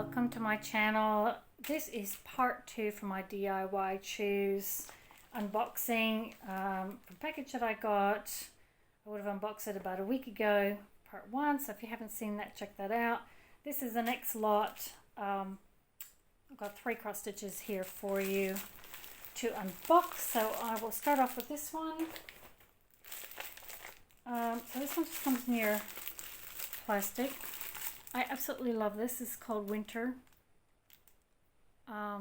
welcome to my channel. This is part 2 for my DIYChoose unboxing from a package that I got. I would have unboxed it about a week ago, part 1, so if you haven't seen that, check that out. This is the next lot. I've got 3 cross stitches here for you to unbox, so I will start off with this one. So this one just comes in your plastic. I absolutely love this. This is called Winter. I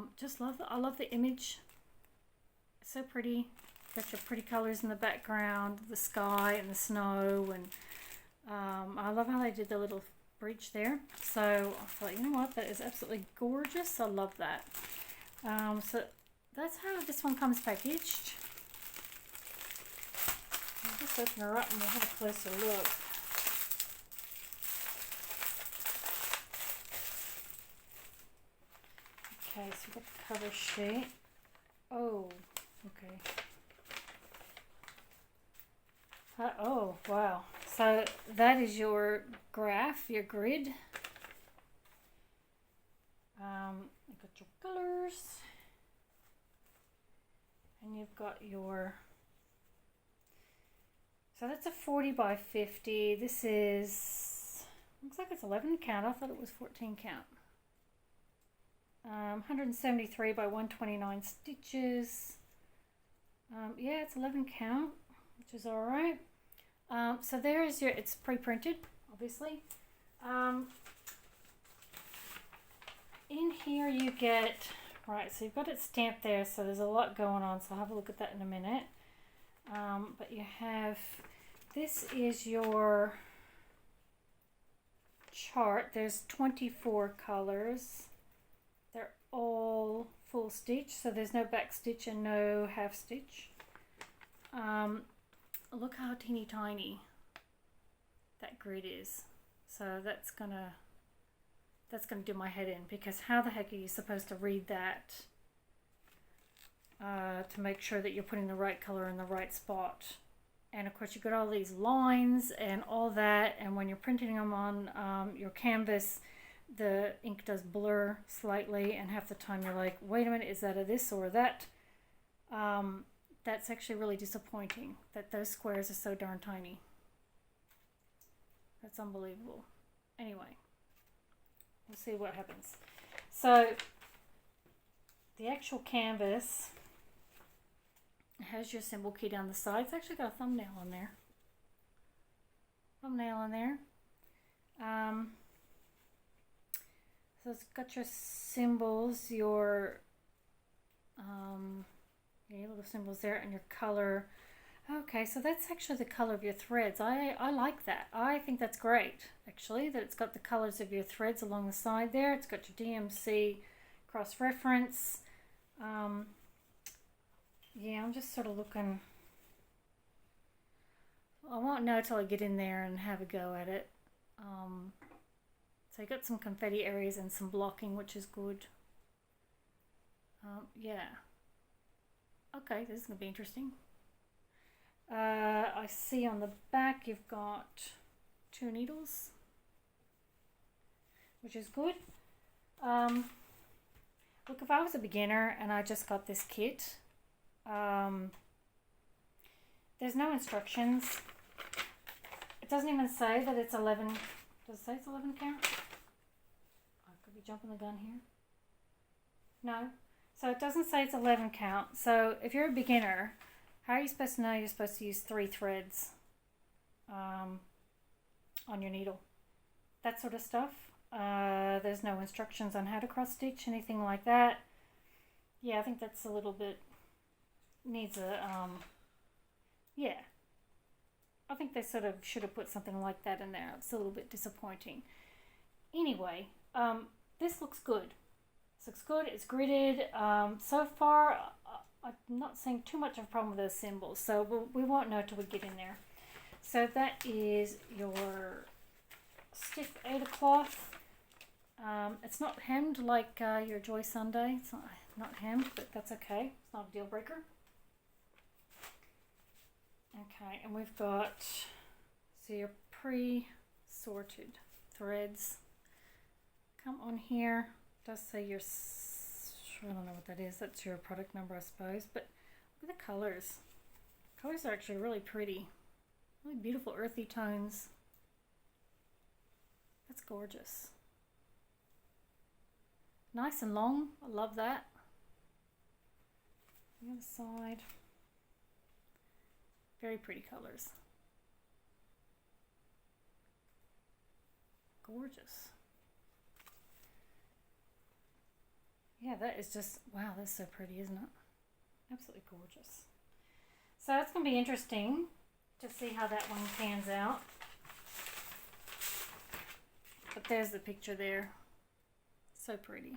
love the image. It's so pretty. Got your pretty colors in the background, the sky and the snow, and I love how they did the little bridge there. So I thought, you know what, that is absolutely gorgeous. I love that. So that's how this one comes packaged. I'll just open her up and we'll have a closer look. Okay, so we've got the cover sheet. Oh, okay. Oh, wow. So that is your graph, your grid. You've got your colors. And you've got your... So that's a 40 by 50. This is... Looks like it's 11 count. I thought it was 14 count. 173 by 129 stitches. Yeah, it's 11 count, which is all right. So there is your, it's pre-printed, obviously. In here you get, right, so you've got it stamped there, so there's a lot going on, so I'll have a look at that in a minute. But you have, this is your chart. There's 24 colors. They're all full stitch, so there's no back stitch and no half stitch. Look how teeny tiny that grid is. So that's gonna do my head in, because how the heck are you supposed to read that to make sure that you're putting the right color in the right spot? And of course you've got all these lines and all that, and when you're printing them on your canvas, the ink does blur slightly, and half the time you're like, wait a minute, is that a this or that? That's actually really disappointing that those squares are so darn tiny. That's unbelievable. Anyway, we'll see what happens. So the actual canvas has your symbol key down the side. It's actually got a thumbnail on there. So it's got your symbols, your little symbols there, and your color. Okay, so that's actually the color of your threads. I like that. I think that's great, actually, that it's got the colors of your threads along the side there. It's got your DMC cross-reference. Yeah, I'm just sort of looking. I won't know till I get in there and have a go at it. So you got some confetti areas and some blocking, which is good. Yeah. Okay, this is going to be interesting. I see on the back you've got 2 needles, which is good. Look, if I was a beginner and I just got this kit, there's no instructions. It doesn't even say that it's 11. Does it say it's 11 count? I could be jumping the gun here. No. So it doesn't say it's 11 count. So if you're a beginner, how are you supposed to know you're supposed to use 3 threads on your needle? That sort of stuff. There's no instructions on how to cross stitch, anything like that. Yeah, I think that's a little bit, needs a, yeah. I think they sort of should have put something like that in there. It's a little bit disappointing. Anyway, this looks good. This looks good. It's gridded. So far, I'm not seeing too much of a problem with those symbols, so we won't know till we get in there. So that is your stiff Aida cloth. It's not hemmed like your Joy Sunday. It's not hemmed, but that's okay. It's not a deal breaker. Okay, and we've got, so your pre-sorted threads come on here. It does say your, I don't know what that is. That's your product number, I suppose. But look at the colors. Colors are actually really pretty. Really beautiful earthy tones. That's gorgeous. Nice and long. I love that. The other side. Very pretty colors. Gorgeous. Yeah, that is just, wow, that's so pretty, isn't it? Absolutely gorgeous. So it's going to be interesting to see how that one pans out. But there's the picture there. So pretty.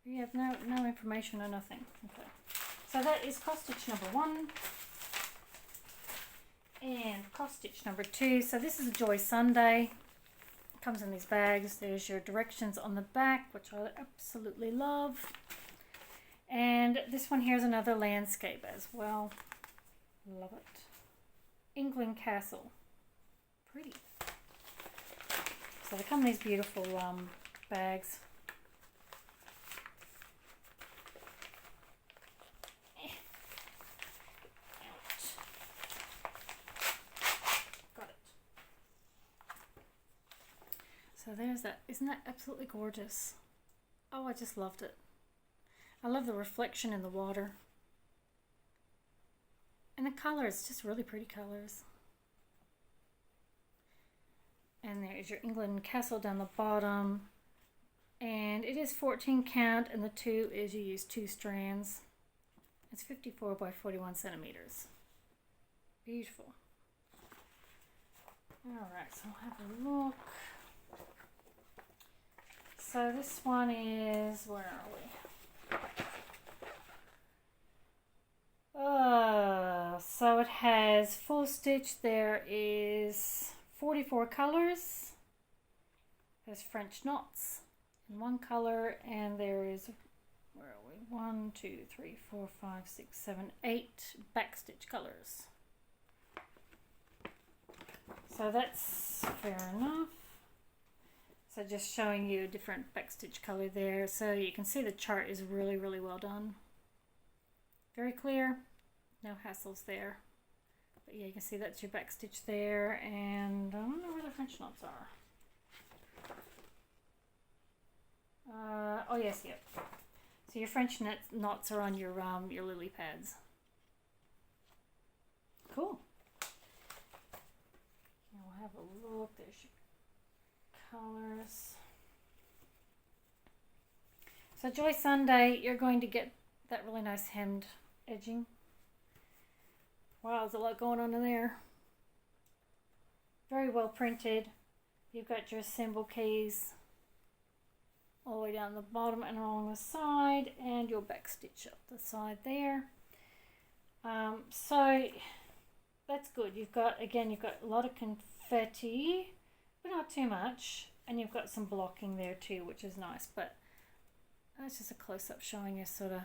You have no information or nothing. Okay. So that is cross stitch number 1. And cross stitch number 2. So this is a Joy Sunday. It comes in these bags. There's your directions on the back, which I absolutely love. And this one here is another landscape as well. Love it. England Castle. Pretty. So they come in these beautiful bags. Got it. So there's that. Isn't that absolutely gorgeous? Oh, I just loved it. I love the reflection in the water. And the colors, just really pretty colors. And there's your England Castle down the bottom. And it is 14 count, and the 2 is you use 2 strands. It's 54 by 41 centimeters. Beautiful. Alright, so I'll have a look. So this one is, where are we? So it has full stitch. There is 44 colors. There's French knots in one color, and there is, where are we? 1, 2, 3, 4, 5, 6, 7, 8 backstitch colors. So that's fair enough. So just showing you a different backstitch color there. So you can see the chart is really, really well done. Very clear. No hassles there. But yeah, you can see that's your backstitch there. And I don't know where the French knots are. Oh yes, yep. So your French knots are on your lily pads. Cool. Now we'll have a look. There's your colors. So Joy Sunday, you're going to get that really nice hemmed edging. Wow, there's a lot going on in there. Very well printed. You've got your symbol keys all the way down the bottom and along the side, and your back stitch up the side there. So that's good. You've got a lot of confetti, but not too much, and you've got some blocking there too, which is nice. But that's just a close-up showing you sort of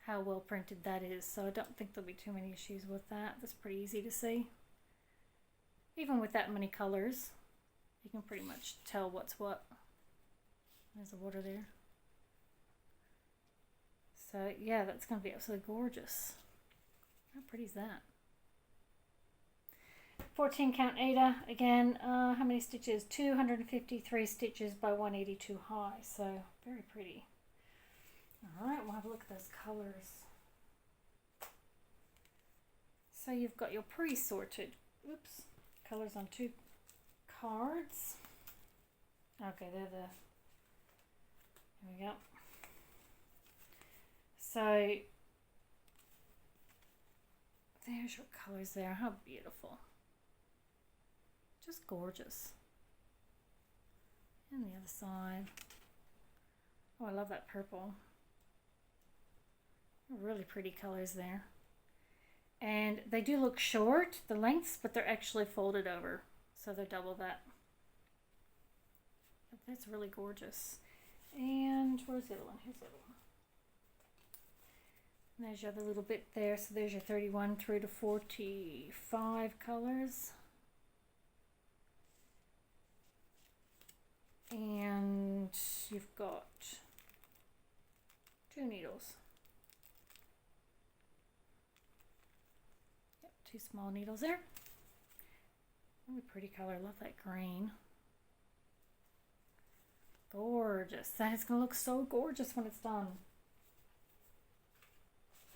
how well printed that is. So I don't think there'll be too many issues with that. That's pretty easy to see. Even with that many colors, you can pretty much tell what's what. There's the water there. So yeah, that's going to be absolutely gorgeous. How pretty is that? 14 count Ada. Again, how many stitches? 253 stitches by 182 high. So very pretty. Alright, we'll have a look at those colors. So you've got your pre-sorted, colors on 2 cards. Okay, here we go. So there's your colors there. How beautiful. Just gorgeous. And the other side. Oh, I love that purple. Really pretty colors there. And they do look short, the lengths, but they're actually folded over. So they're double that. But that's really gorgeous. And where's the other one? Here's the other one. And there's your other little bit there. So there's your 31 through to 45 colors. And you've got 2 needles. Yep, 2 small needles there. Really pretty color. I love that green. Gorgeous. That is going to look so gorgeous when it's done.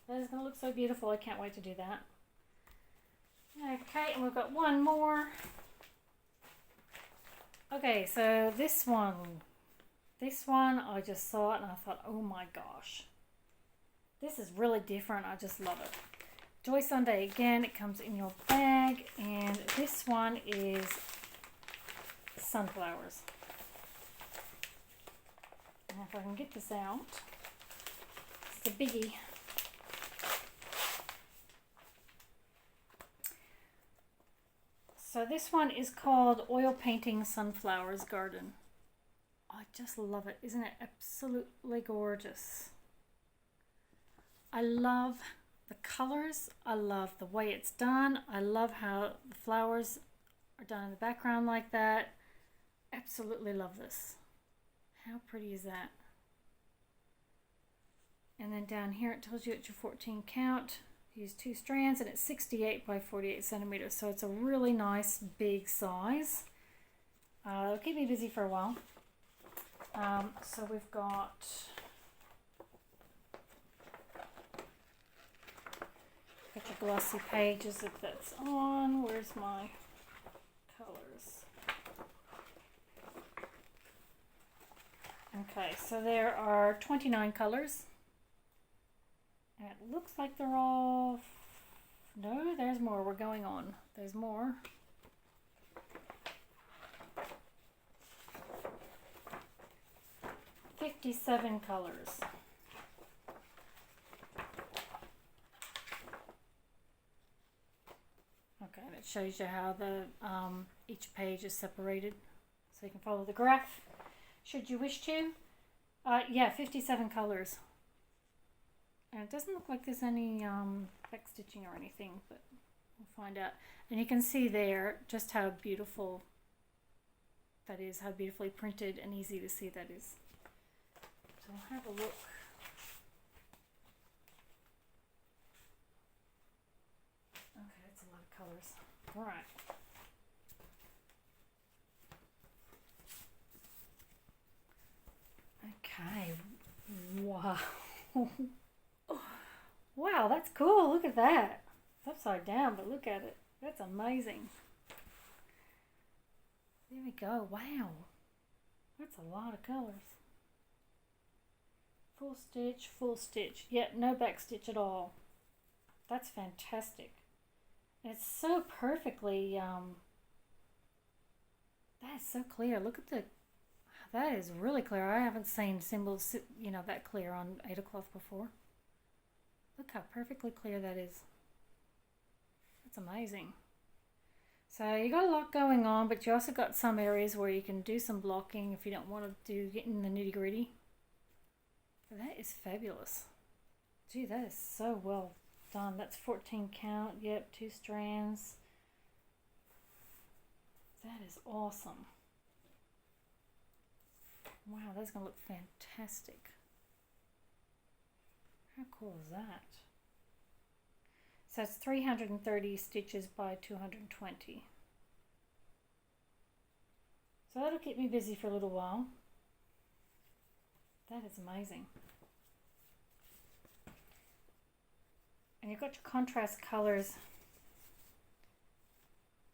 That is going to look so beautiful. I can't wait to do that. Okay, and we've got one more. Okay, so this one I just saw it and I thought, oh my gosh, this is really different. I just love it. Joy Sunday, again, it comes in your bag, and this one is sunflowers. Now if I can get this out, it's a biggie. So this one is called Oil Painting Sunflowers Garden. I just love it. Isn't it absolutely gorgeous? I love the colors. I love the way it's done. I love how the flowers are done in the background like that. Absolutely love this. How pretty is that? And then down here it tells you it's your 14 count. Use 2 strands, and it's 68 by 48 centimeters, so it's a really nice big size. It'll keep me busy for a while. So we've got your glossy pages if that's on. Where's my colors? Okay, so there are 29 colors. And it looks like they're all... No, there's more. We're going on. There's more. $57 colors. Okay, and it shows you how the each page is separated, so you can follow the graph should you wish to. Yeah, 57 colors. And it doesn't look like there's any back stitching or anything, but we'll find out. And you can see there just how beautiful that is, how beautifully printed and easy to see that is. So we'll have a look. Okay, that's a lot of colors. All right. Okay. Wow. Wow, that's cool. Look at that. It's upside down, but look at it. That's amazing. There we go. Wow. That's a lot of colors. Full stitch, full stitch. Yet no back stitch at all. That's fantastic. It's so perfectly, that is so clear. Look at the, that is really clear. I haven't seen symbols, you know, that clear on Ada cloth before. Look how perfectly clear that is. That's amazing. So you got a lot going on, but you also got some areas where you can do some blocking if you don't want to get in the nitty gritty. That is fabulous. Gee, that is so well done. That's 14 count. Yep, 2 strands. That is awesome. Wow, that's going to look fantastic. How cool is that? So it's 330 stitches by 220. So that'll keep me busy for a little while. That is amazing. And you've got your contrast colors.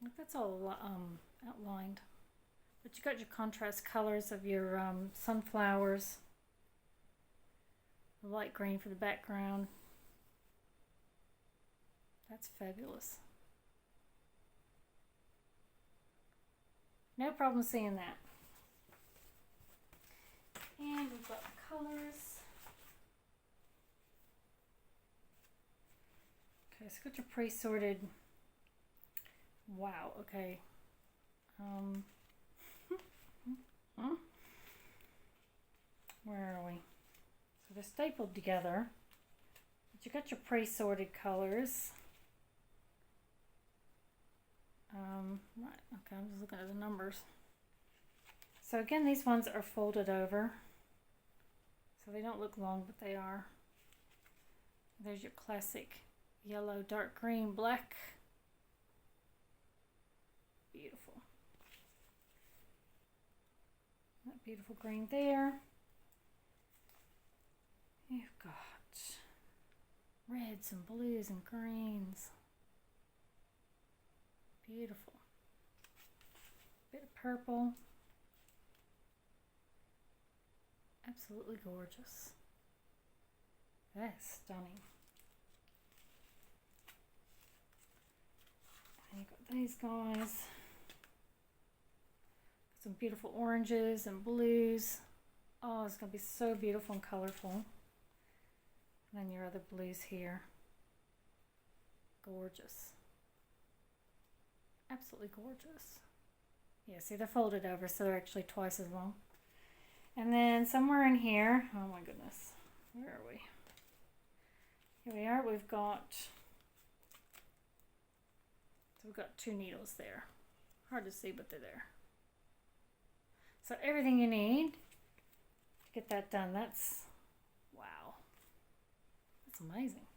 Look, that's all outlined. But you've got your contrast colors of your sunflowers. The light green for the background. That's fabulous. No problem seeing that. And we've got the colors. Okay, so got your pre-sorted. Wow, okay. Where are we? So they're stapled together. But you got your pre-sorted colors. Right, okay, I'm just looking at the numbers. So again, these ones are folded over. So they don't look long, but they are. There's your classic yellow, dark green, black. Beautiful. That beautiful green there. You've got reds and blues and greens. Beautiful. Bit of purple. Absolutely gorgeous. That's stunning. And you've got these guys. Some beautiful oranges and blues. Oh, it's going to be so beautiful and colorful. And then your other blues here. Gorgeous. Absolutely gorgeous. Yeah, see, they're folded over, so they're actually twice as long. And then somewhere in here, oh my goodness, where are we? Here we are. We've got two needles there. Hard to see, but they're there. So everything you need to get that done. That's, wow. That's amazing.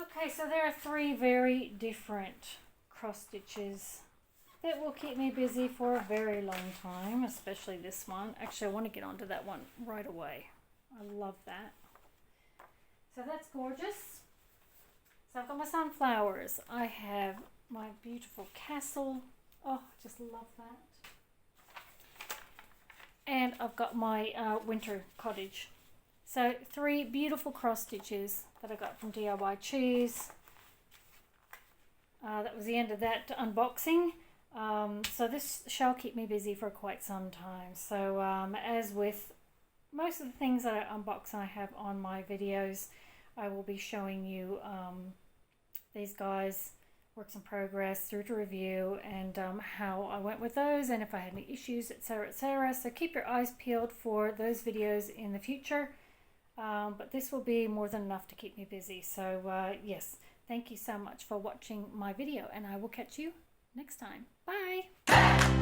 Okay, so there are 3 very different cross stitches that will keep me busy for a very long time, especially this one. Actually, I want to get onto that one right away. I love that. So that's gorgeous. So I've got my sunflowers. I have my beautiful castle. Oh, just love that. And I've got my winter cottage. So 3 beautiful cross stitches that I got from DIYChoose. That was the end of that unboxing. So this shall keep me busy for quite some time. So as with most of the things that I unbox and I have on my videos, I will be showing you these guys, works in progress, through to review, and how I went with those, and if I had any issues, etc., etc. So keep your eyes peeled for those videos in the future. But this will be more than enough to keep me busy. So yes, thank you so much for watching my video, and I will catch you next time. Bye!